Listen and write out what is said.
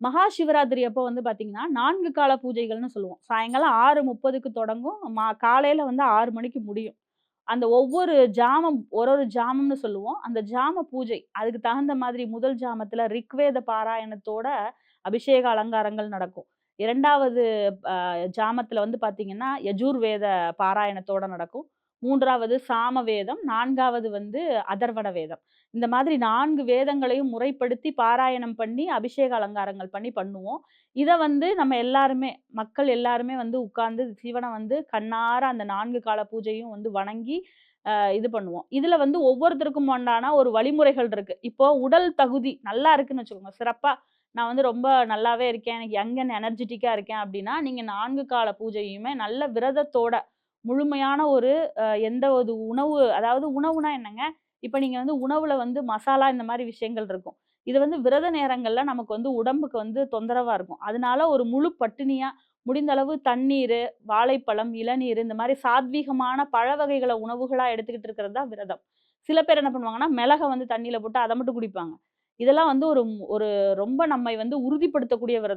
மகா சிவராத்திரி அப்போ வந்து பார்த்தீங்கன்னா, 4 கால பூஜைகள்னு சொல்லுவோம். சாயங்காலம் 6:30க்கு தொடங்கும். காலையில வந்து 6 மணிக்கு முடியும். அந்த ஒவ்வொரு ஜாமம் ஒரு ஜாமம்னு சொல்லுவோம். அந்த ஜாம பூஜை. அதுக்கு தகுந்த மாதிரி முதல் ஜாமத்தில ரிக்வேத பாராயணத்தோட அபிஷேக அலங்காரங்கள் நடக்கும். 2வது ஜாமத்தில வந்து பார்த்தீங்கன்னா, யஜுர்வேத பாராயணத்தோட நடக்கும். 3வது சாமவேதம், 4வது வந்து அதர்வண வேதம். இந்த மாதிரி 4 வேதங்களையும் முறைப்படுத்தி பாராயணம் பண்ணி, அபிஷேக அலங்காரங்கள் பண்ணி பண்ணுவோம். இத வந்து நம்ம எல்லாருமே, மக்கள் எல்லாருமே வந்து உட்கார்ந்து சிவன வந்து கண்ணார அந்த 4 கால பூஜையும் வந்து வணங்கி, இது பண்ணுவோம். இதுல வந்து ஒவ்வொருத்தருக்கும் உண்டான ஒரு வழிமுறைகள் இருக்கு. இப்போ உடல் தகுதி நல்லா இருக்குன்னு வச்சுக்கோங்க. சிறப்பா நான் வந்து ரொம்ப நல்லாவே இருக்கேன். எனக்கு யங் அண்ட் எனர்ஜிட்டிக்கா இருக்கேன் அப்டின்னா, நீங்க 4 கால பூஜையுமே நல்ல விரதத்தோட, முழுமையான ஒரு எந்த ஒரு உணவு அதாவது உணவுனா என்னங்க? இப்ப நீங்க வந்து உணவுல வந்து மசாலா இந்த மாரி விஷயங்கள் இருக்கும். இது வந்து விரத நேரங்கள்ல நமக்கு வந்து உடம்புக்கு வந்து தொந்தரவா இருக்கும். அதனால ஒரு முழு பட்டினியா, முடிந்த அளவு தண்ணீரு, வாழைப்பழம், இளநீர் இந்த மாரி சாத்வீகமான பழ வகைகள உணவுகளா எடுத்துக்கிட்டு இருக்கிறது தான் விரதம். சில பேர் என்ன பண்ணுவாங்கன்னா, மிளக வந்து தண்ணீல போட்டு அத மட்டும் குடிப்பாங்க. இதெல்லாம் வந்து ஒரு ஒரு ரொம்ப நம்மை வந்து உறுதிப்படுத்தக்கூடிய விரதம்.